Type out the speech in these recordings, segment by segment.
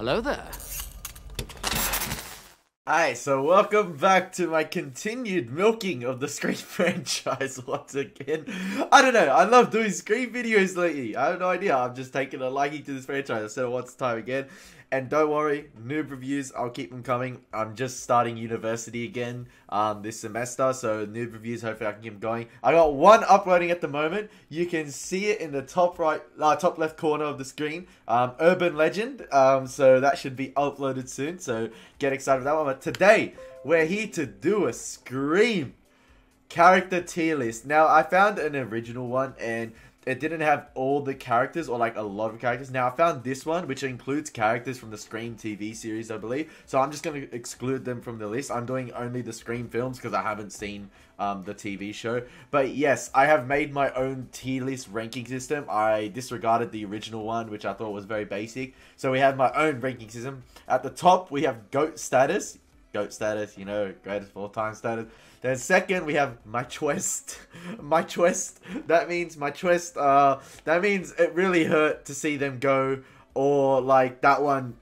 Hello there. Alright, so welcome back to my continued milking of the Scream franchise once again. I don't know, I love doing Scream videos lately. I have no idea, I'm just taking a liking to this franchise. I said it once time again. And don't worry, noob reviews, I'll keep them coming. I'm just starting university again this semester, so noob reviews, hopefully I can keep them going. I got one uploading at the moment. You can see it in the top left corner of the screen. Urban Legend, so that should be uploaded soon, so get excited for that one. But today, we're here to do a Scream character tier list. Now, I found an original one, and it didn't have all the characters, or like a lot of characters. Now I found this one, which includes characters from the Scream TV series, I believe. So I'm just going to exclude them from the list. I'm doing only the Scream films because I haven't seen the TV show. But yes, I have made my own tier list ranking system. I disregarded the original one, which I thought was very basic. So we have my own ranking system. At the top, we have GOAT status. GOAT status, you know, greatest of all time status. Then second, we have my twist. My twist. That means my twist. That means it really hurt to see them go. Or like that one.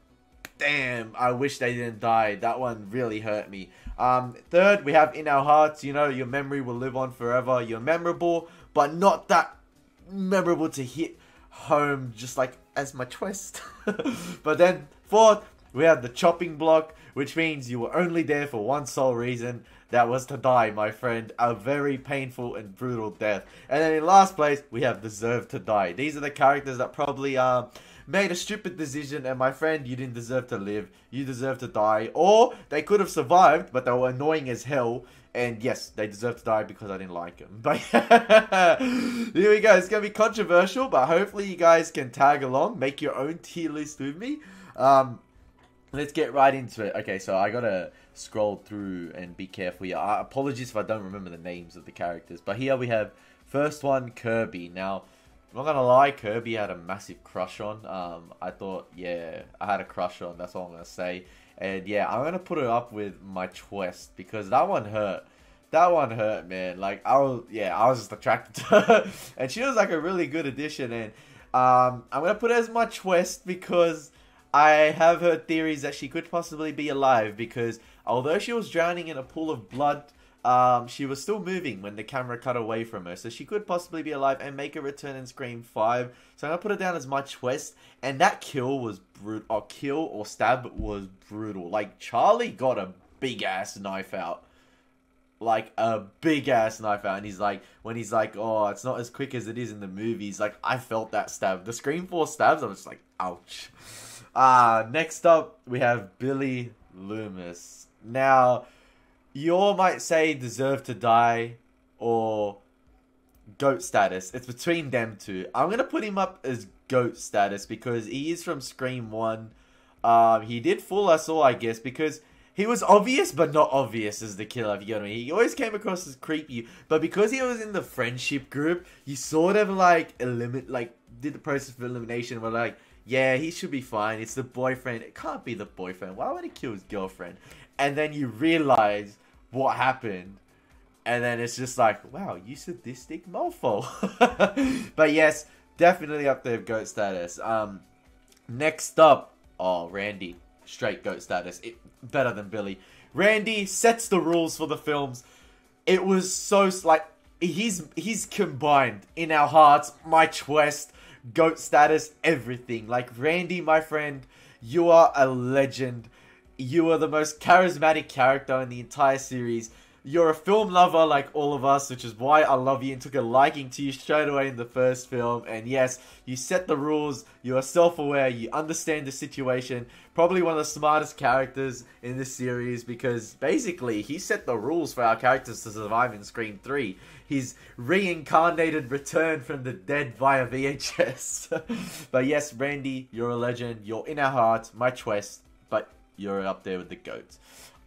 Damn, I wish they didn't die. That one really hurt me. Third, we have in our hearts. You know, your memory will live on forever. You're memorable, but not that memorable to hit home, just like as my twist. But then fourth, we have the chopping block, which means you were only there for one sole reason. That was to die, my friend. A very painful and brutal death. And then in last place, we have deserve to die. These are the characters that probably made a stupid decision. And my friend, you didn't deserve to live. You deserve to die. Or they could have survived, but they were annoying as hell. And yes, they deserve to die because I didn't like them. But here we go. It's going to be controversial, but hopefully you guys can tag along. Make your own tier list with me. Let's get right into it. Okay, so I gotta scroll through and be careful here. Apologies if I don't remember the names of the characters. But here we have, first one, Kirby. Now, I'm not gonna lie, Kirby I had a massive crush on. I thought, yeah, I had a crush on, that's all I'm gonna say. And yeah, I'm gonna put it up with my twist because that one hurt. That one hurt, man. Like, I was just attracted to her. And she was like a really good addition. And I'm gonna put it as my twist because I have heard theories that she could possibly be alive because although she was drowning in a pool of blood, she was still moving when the camera cut away from her. So she could possibly be alive and make a return in Scream 5. So I'm going to put it down as my twist. And that kill was brutal. Or kill or stab was brutal. Like, Charlie got a big-ass knife out. Like, a big-ass knife out. And he's like, when he's like, oh, it's not as quick as it is in the movies. Like, I felt that stab. The Scream 4 stabs, I was just like, ouch. Next up, we have Billy Loomis. Now, you all might say deserve to die or GOAT status. It's between them two. I'm going to put him up as GOAT status because he is from Scream 1. He did fool us all, I guess, because he was obvious but not obvious as the killer, if you get what I mean. He always came across as creepy, but because he was in the friendship group, you sort of like did the process of elimination where like, yeah, he should be fine. It's the boyfriend. It can't be the boyfriend. Why would he kill his girlfriend? And then you realize what happened. And then it's just like, wow, you sadistic mofo. But yes, definitely up there with GOAT status. Next up, Randy. Straight GOAT status. Better than Billy. Randy sets the rules for the films. It was so, like, he's combined in our hearts, my twist, GOAT status, everything. Like, Randy, my friend, you are a legend. You are the most charismatic character in the entire series. You're a film lover like all of us, which is why I love you and took a liking to you straight away in the first film. And yes, you set the rules, you are self-aware, you understand the situation. Probably one of the smartest characters in this series because basically he set the rules for our characters to survive in Scream 3. His reincarnated return from the dead via VHS. But yes, Randy, you're a legend. You're in our hearts, my twist, but you're up there with the GOATs.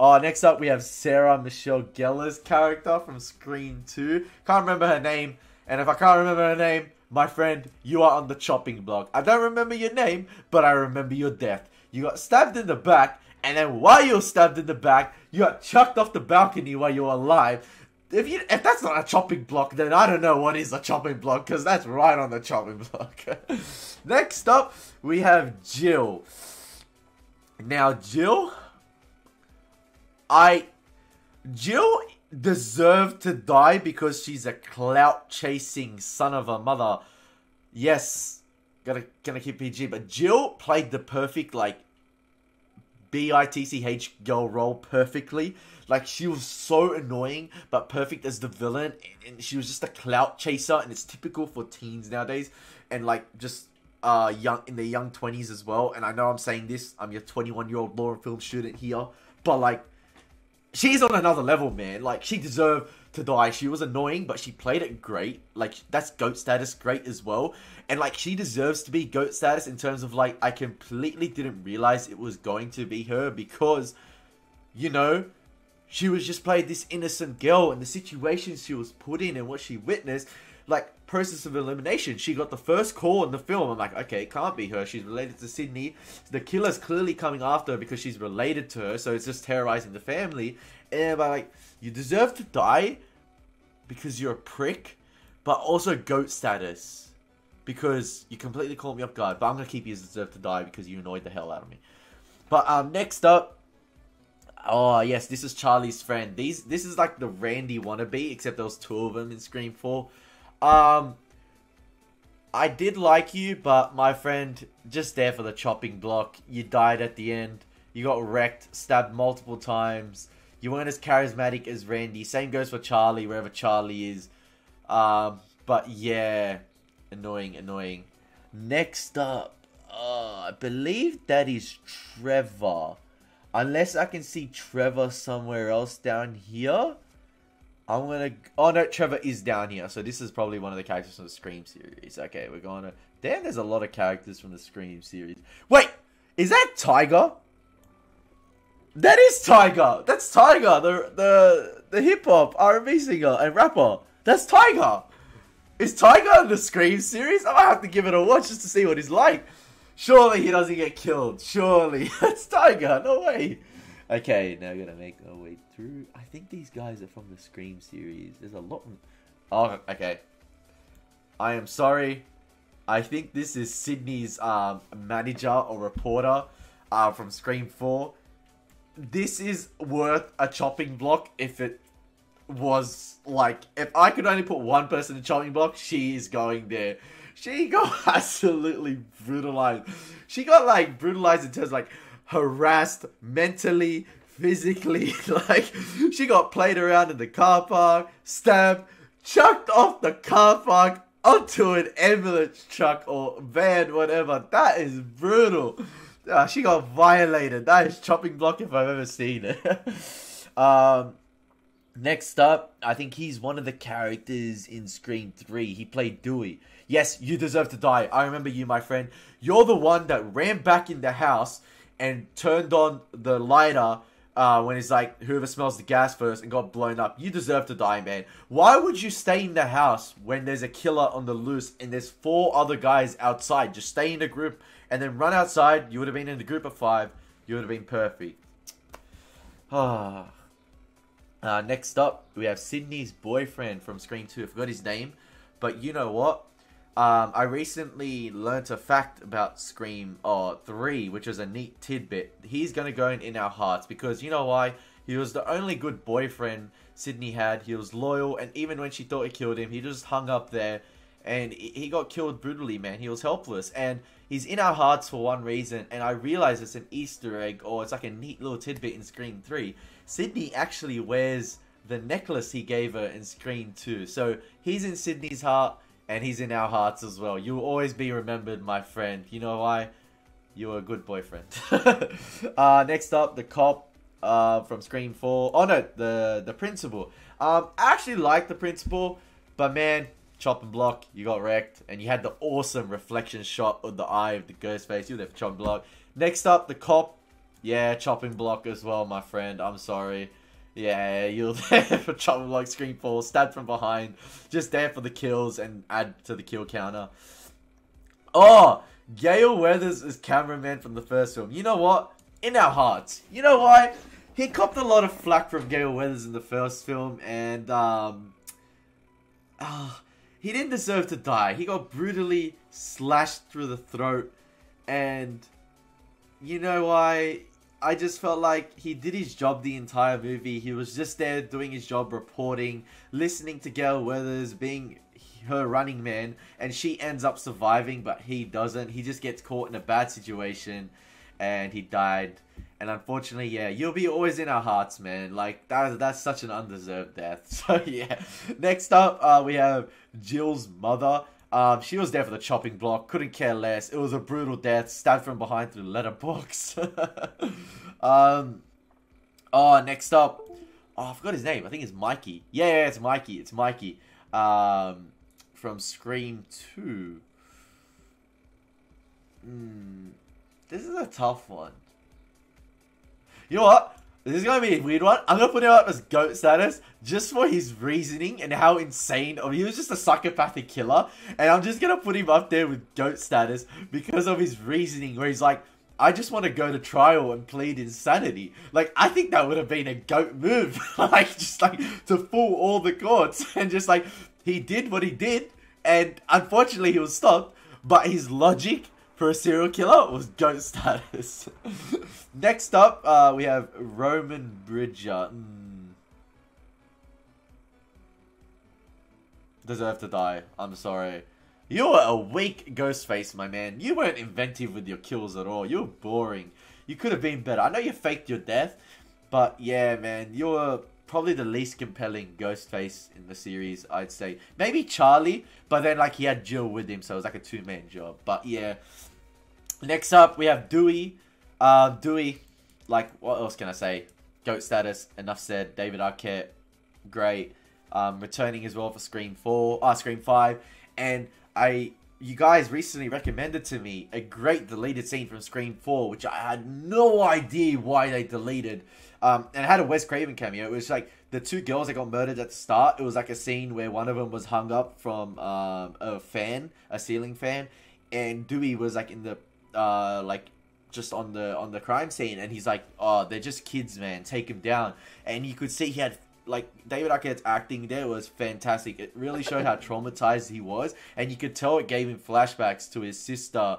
Next up we have Sarah Michelle Gellar's character from Scream 2. Can't remember her name. And if I can't remember her name, my friend, you are on the chopping block. I don't remember your name, but I remember your death. You got stabbed in the back, and then while you were stabbed in the back, you got chucked off the balcony while you were alive. If that's not a chopping block, then I don't know what is a chopping block, because that's right on the chopping block. Next up, we have Jill. Now, Jill deserved to die because she's a clout-chasing son of a mother. Yes, gonna keep PG, but Jill played the perfect, like, bitch girl role perfectly. Like, she was so annoying, but perfect as the villain, and she was just a clout chaser, and it's typical for teens nowadays, and, like, just, young, in their young 20s as well, and I know I'm saying this, I'm your 21-year-old law and film student here, but, like, she's on another level, man. Like, she deserved to die. She was annoying, but she played it great. Like, that's GOAT status great as well. And, like, she deserves to be GOAT status in terms of, like, I completely didn't realize it was going to be her because, you know, she was just playing this innocent girl and the situations she was put in and what she witnessed. Like, process of elimination. She got the first call in the film. I'm like, okay, it can't be her. She's related to Sydney. The killer's clearly coming after her because she's related to her. So it's just terrorizing the family. And I'm like, you deserve to die because you're a prick. But also GOAT status. Because you completely caught me off guard. But I'm going to keep you as deserve to die because you annoyed the hell out of me. But next up. Oh, yes, this is Charlie's friend. This is like the Randy wannabe. Except there was two of them in Scream 4. I did like you, but my friend, just there for the chopping block. You died at the end. You got wrecked, stabbed multiple times. You weren't as charismatic as Randy. Same goes for Charlie, wherever Charlie is. But yeah, annoying. Next up, I believe that is Trevor. Unless I can see Trevor somewhere else down here. I'm gonna... Oh, no, Trevor is down here. So this is probably one of the characters from the Scream series. Okay, we're going to... Damn, there's a lot of characters from the Scream series. Wait! Is that Tiger? That is Tiger! That's Tiger! The hip-hop R&B singer and rapper. That's Tiger! Is Tiger in the Scream series? I might have to give it a watch just to see what he's like. Surely he doesn't get killed. Surely. That's Tiger. No way. Okay, now we're gonna make our way through. I think these guys are from the Scream series. There's a lot. Oh, okay. I am sorry. I think this is Sydney's manager or reporter from Scream 4. This is worth a chopping block if it was like... If I could only put one person in chopping block, she is going there. She got absolutely brutalized. She got like brutalized in terms of like... harassed mentally, physically, like she got played around in the car park, stabbed, chucked off the car park onto an ambulance truck or van, whatever. That is brutal. She got violated. That is chopping block if I've ever seen it. Next up, I think he's one of the characters in Scream 3. He played Dewey. Yes, you deserve to die. I remember you, my friend. You're the one that ran back in the house and turned on the lighter when it's like, whoever smells the gas first and got blown up. You deserve to die, man. Why would you stay in the house when there's a killer on the loose and there's 4 other guys outside? Just stay in a group and then run outside. You would have been in a group of 5. You would have been perfect. Next up, we have Sydney's boyfriend from Scream 2. I forgot his name. But you know what? I recently learnt a fact about Scream 3, which is a neat tidbit. He's going to go in our hearts because, you know why? He was the only good boyfriend Sydney had. He was loyal, and even when she thought he killed him, he just hung up there, and he got killed brutally, man. He was helpless, and he's in our hearts for one reason, and I realize it's an Easter egg, or it's like a neat little tidbit in Scream 3. Sydney actually wears the necklace he gave her in Scream 2, so he's in Sydney's heart, and he's in our hearts as well. You'll always be remembered, my friend. You know why? You were a good boyfriend. Next up, the cop from Scream 4. Oh no, the principal. I actually like the principal, but man, chop and block, you got wrecked. And you had the awesome reflection shot of the eye of the ghost face. You were there for chop and block. Next up, the cop. Yeah, chopping block as well, my friend. I'm sorry. Yeah, you're there for chopping block, Scream 4, stabbed from behind. Just there for the kills and add to the kill counter. Oh, Gale Weathers is cameraman from the first film. You know what? In our hearts. You know why? He copped a lot of flack from Gale Weathers in the first film, and he didn't deserve to die. He got brutally slashed through the throat, and you know why? I just felt like he did his job the entire movie. He was just there doing his job, reporting, listening to Gale Weathers, being her running man, and she ends up surviving, but he doesn't. He just gets caught in a bad situation, and he died. And unfortunately, yeah, you'll be always in our hearts, man. Like, that's such an undeserved death. So, yeah. Next up, we have Jill's mother. She was there for the chopping block. Couldn't care less. It was a brutal death. Stabbed from behind through the letterbox. Next up. Oh, I forgot his name. I think it's Mikey. Yeah, it's Mikey. It's Mikey. From Scream 2. This is a tough one. You know what? This is going to be a weird one. I'm going to put him up as GOAT status just for his reasoning and how insane. He was just a psychopathic killer. And I'm just going to put him up there with GOAT status because of his reasoning where he's like, I just want to go to trial and plead insanity. Like, I think that would have been a GOAT move. Just to fool all the courts. And just like, he did what he did. And unfortunately, he was stopped. But his logic for a serial killer was GOAT status. Next up, we have Roman Bridger. Deserve to die. I'm sorry. You were a weak Ghostface, my man. You weren't inventive with your kills at all. You were boring. You could have been better. I know you faked your death, but yeah, man, you were probably the least compelling Ghostface in the series, I'd say. Maybe Charlie, but then like he had Jill with him, so it was like a two-man job. But yeah. Next up, we have Dewey. Dewey, like, what else can I say? GOAT status, enough said. David Arquette, great. Returning as well for Scream 5. And you guys recently recommended to me a great deleted scene from Scream 4, which I had no idea why they deleted. And it had a Wes Craven cameo. It was like the two girls that got murdered at the start. It was like a scene where one of them was hung up from a ceiling fan. And Dewey was like in the, just on the crime scene. And he's like, oh, they're just kids, man. Take them down. And you could see he had, like, David Arquette's acting there was fantastic. It really showed how traumatized he was. And you could tell it gave him flashbacks to his sister,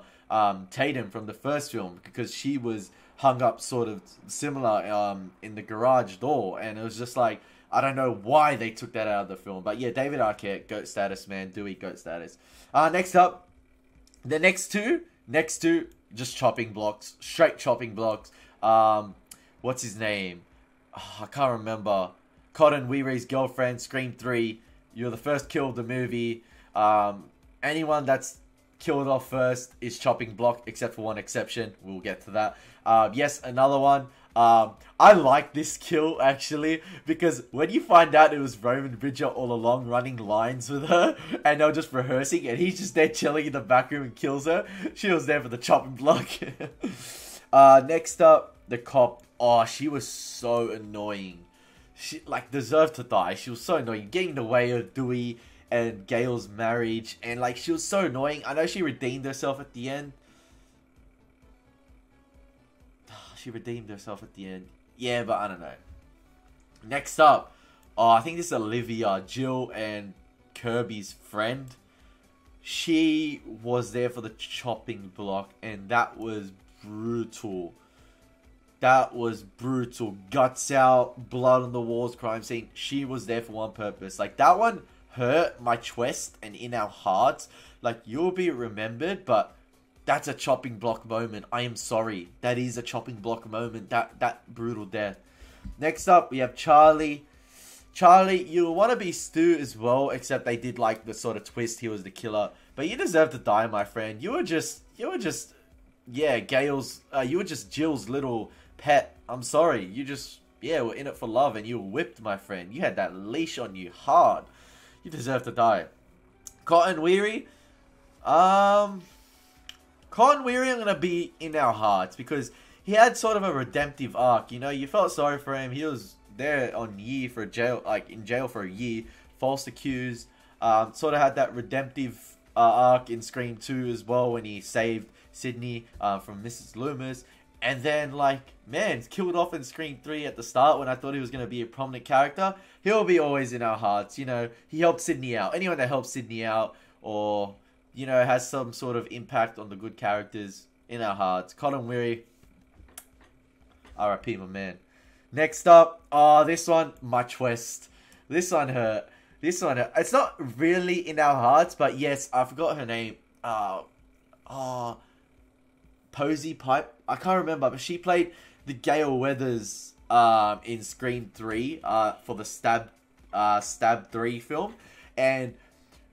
Tatum, from the first film. Because she was hung up sort of similar in the garage door. And it was just like, I don't know why they took that out of the film. But yeah, David Arquette, GOAT status, man. Dewey, GOAT status. Next up, the next two, just chopping blocks. Straight chopping blocks. What's his name? Oh, I can't remember. Cotton Weary's girlfriend, Scream 3. You're the first kill of the movie. Anyone that's killed off first is chopping block, except for one exception. We'll get to that. Yes, another one. I like this kill, actually, because when you find out it was Roman Bridger all along running lines with her, and they were just rehearsing, and he's just there chilling in the back room and kills her, she was there for the chopping block. Next up, the cop. Oh, she was so annoying. She, like, deserved to die. She was so annoying. Getting in the way of Dewey and Gale's marriage. And, like, she was so annoying. I know she redeemed herself at the end. She redeemed herself at the end. Yeah, but I don't know. Next up. Oh, I think this is Olivia, Jill and Kirby's friend. She was there for the chopping block. And that was brutal. That was brutal. Guts out, blood on the walls, crime scene. She was there for one purpose. Like, that one hurt my chest and in our hearts. Like, you'll be remembered, but that's a chopping block moment. I am sorry. That is a chopping block moment. That brutal death. Next up, we have Charlie. Charlie, you want to be Stu as well, except they did, like, the sort of twist. He was the killer. But you deserve to die, my friend. You were just, yeah, you were just Jill's little pet. I'm sorry. You just, yeah, were in it for love and you were whipped, my friend. You had that leash on you hard. You deserve to die. Cotton Weary. Cotton Weary, I'm going to be in our hearts because he had sort of a redemptive arc. You know, you felt sorry for him. He was there on year for jail, like in jail for a year, false accused. Sort of had that redemptive arc in Scream 2 as well when he saved Sydney from Mrs. Loomis. And then, like, man, killed off in Scream 3 at the start when I thought he was going to be a prominent character. He'll be always in our hearts, you know. He helped Sydney out. Anyone that helps Sydney out or, you know, has some sort of impact on the good characters in our hearts. Cotton Weary. R.I.P. my man. Next up, oh, this one, my twist. This one hurt. This one hurt. It's not really in our hearts, but yes, I forgot her name. Posey Pipe. I can't remember, but she played the Gale Weathers in Scream 3 for the Stab 3 film, and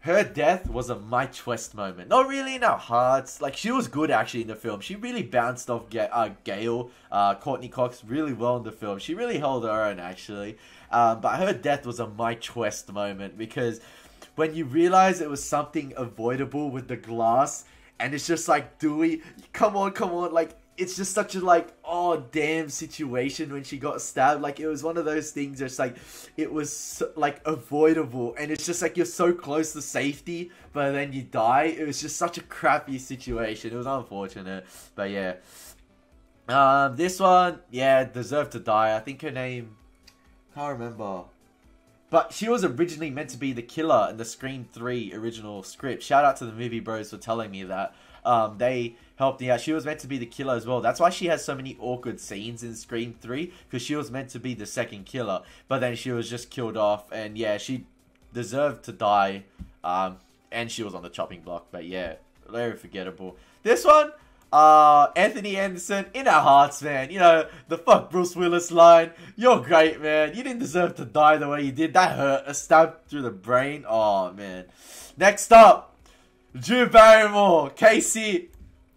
her death was a My Twist moment. Not really in our hearts. Like, she was good actually in the film. She really bounced off Gale, Courtney Cox really well in the film. She really held her own actually. But her death was a My Twist moment because when you realize it was something avoidable with the glass, and it's just like, Dewey, come on, like, it's just such a, like, oh, damn situation when she got stabbed. Like, it was one of those things that's, like, it was, so, like, avoidable. And it's just, like, you're so close to safety, but then you die. It was just such a crappy situation. It was unfortunate. But, yeah. This one, yeah, deserved to die. I think her name, can't remember. But she was originally meant to be the killer in the Scream 3 original script. Shout out to the movie bros for telling me that. They helped me out. She was meant to be the killer as well. That's why she has so many awkward scenes in Scream 3. Because she was meant to be the second killer. But then she was just killed off. And yeah, she deserved to die. And she was on the chopping block. But yeah, very forgettable. This one, Anthony Anderson, in our hearts, man. You know, the fuck Bruce Willis line. You're great, man. You didn't deserve to die the way you did. That hurt. A stab through the brain. Oh, man. Next up, Drew Barrymore. Casey,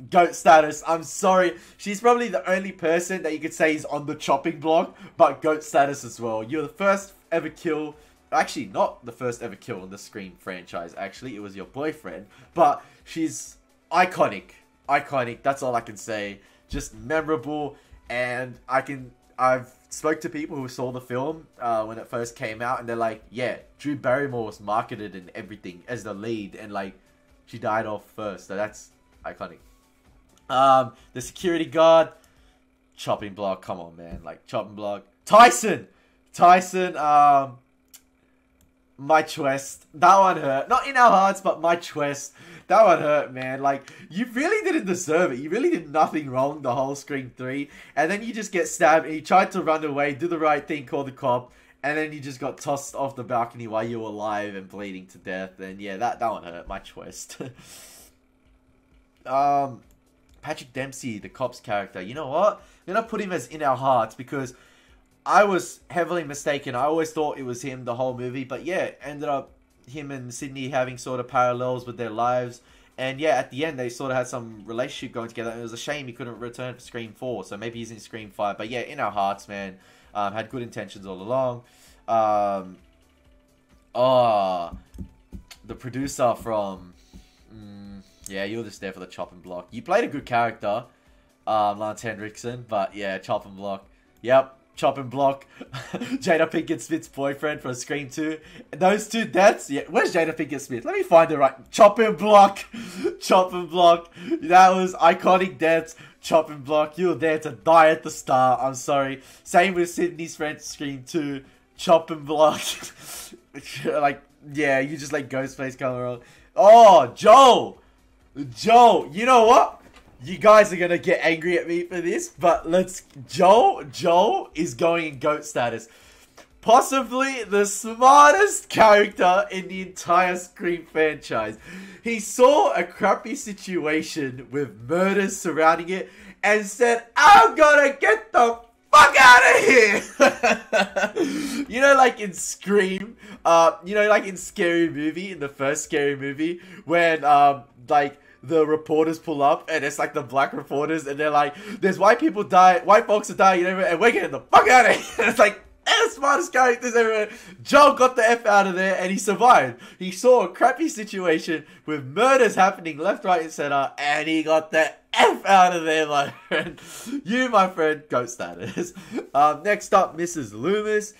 GOAT status. I'm sorry. She's probably the only person that you could say is on the chopping block, but GOAT status as well. You're the first ever kill. Actually, not the first ever kill in the Scream franchise, actually. It was your boyfriend. But she's iconic. Iconic, that's all I can say. Just memorable, and I've spoke to people who saw the film when it first came out, and they're like, yeah, Drew Barrymore was marketed and everything as the lead, and like, she died off first, so that's iconic. The security guard, chopping block, come on, man, like, chopping block. Tyson, My Twist, that one hurt. Not in our hearts, but My Twist. That one hurt, man. Like, you really didn't deserve it. You really did nothing wrong the whole Scream 3. And then you just get stabbed and you tried to run away, do the right thing, call the cop. And then you just got tossed off the balcony while you were alive and bleeding to death. And yeah, that one hurt. My Twist. Patrick Dempsey, the cop's character. You know what? I'm going to put him as in our hearts because I was heavily mistaken. I always thought it was him the whole movie. But yeah, ended up him and Sydney having sort of parallels with their lives. And yeah, at the end, they sort of had some relationship going together. And it was a shame he couldn't return for Scream 4. So maybe he's in Scream 5. But yeah, in our hearts, man. Had good intentions all along. The producer from... yeah, you were just there for the chopping block. You played a good character, Lance Hendrickson. But yeah, chopping block. Yep. Chopping block. Jada Pinkett Smith's boyfriend from Scream 2. Those two deaths. Yeah, where's Jada Pinkett Smith? Let me find her right. Chopping block. Chopping block. That was iconic deaths. Chopping block. You were there to die at the start. I'm sorry. Same with Sydney's friend Scream 2. Chopping block. Like, yeah, you just like Ghostface coming around. Oh, Joel. You know what? You guys are gonna get angry at me for this, but Joel is going in GOAT status. Possibly the smartest character in the entire Scream franchise. He saw a crappy situation with murders surrounding it and said, I'm gonna get the fuck out of here! You know, like in Scream, you know, like in Scary Movie, in the first Scary Movie, when, like, the reporters pull up, and it's like the black reporters, and they're like, there's white folks are dying, and we're getting the fuck out of here. And it's like, the smartest characters ever. Joel got the F out of there, and he survived. He saw a crappy situation with murders happening left, right, and center, and he got the F out of there, my friend. You, my friend, GOAT status. Next up, Mrs. Loomis.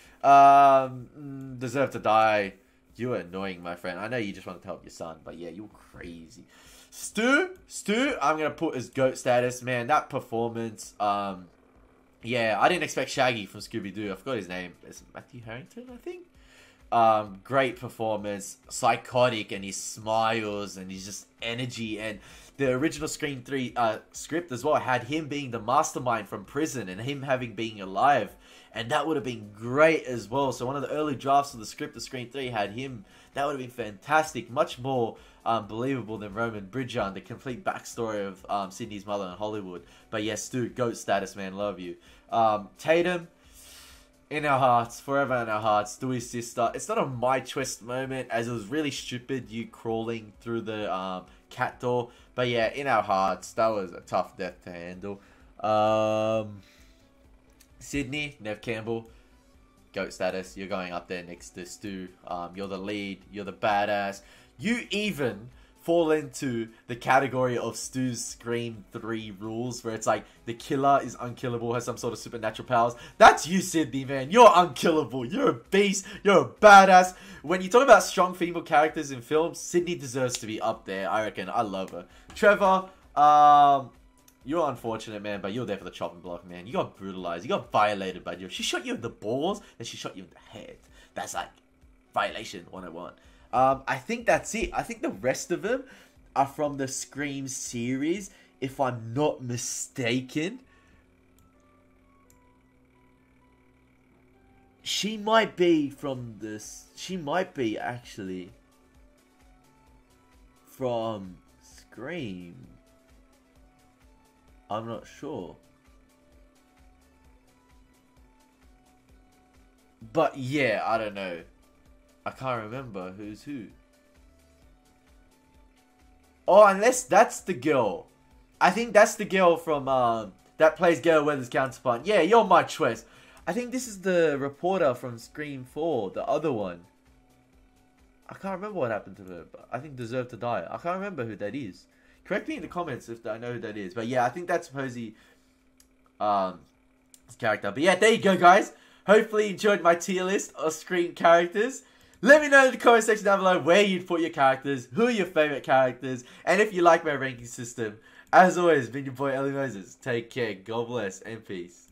Deserve to die. You were annoying, my friend. I know you just wanted to help your son, but yeah, you were crazy. Stu, I'm going to put as GOAT status. Man, that performance, yeah, I didn't expect Shaggy from Scooby-Doo. I forgot his name. It's Matthew Harrington, I think? Great performance, psychotic, and his smiles and his just energy. And the original Scream 3 script as well had him being the mastermind from prison and him having been alive, and that would have been great as well. So one of the early drafts of the script of Scream 3 had him. That would have been fantastic, much more believable than Roman Bridger and the complete backstory of Sydney's mother in Hollywood. But yes, dude, GOAT status, man, love you. Tatum, in our hearts, forever in our hearts. Dewey's sister. It's not a my twist moment, as it was really stupid, you crawling through the cat door. But yeah, in our hearts, that was a tough death to handle. Sydney, Nev Campbell, GOAT status. You're going up there next to Stu. You're the lead. You're the badass. You even fall into the category of Stu's Scream 3 rules, where it's like the killer is unkillable, has some sort of supernatural powers. That's you, Sydney, man. You're unkillable. You're a beast. You're a badass. When you talk about strong female characters in films, Sydney deserves to be up there. I reckon. I love her. Trevor, you're unfortunate, man, but you're there for the chopping block, man. You got brutalized. You got violated by She shot you in the balls, and she shot you in the head. That's like violation 101. I think that's it. I think the rest of them are from the Scream series, if I'm not mistaken. She might be from this. She might be actually from Scream. I'm not sure. But yeah, I don't know. I can't remember who's who. Oh, unless that's the girl. I think that's the girl from, that plays Gale Weathers' counterpart. Yeah, you're my choice. I think this is the reporter from Scream 4, the other one. I can't remember what happened to her, but I think Deserve to Die. I can't remember who that is. Correct me in the comments if I know who that is. But yeah, I think that's Posey, his character. But yeah, there you go, guys. Hopefully you enjoyed my tier list of Scream characters. Let me know in the comment section down below where you'd put your characters, who are your favorite characters, and if you like my ranking system. As always, been your boy Ellie Moses. Take care, God bless, and peace.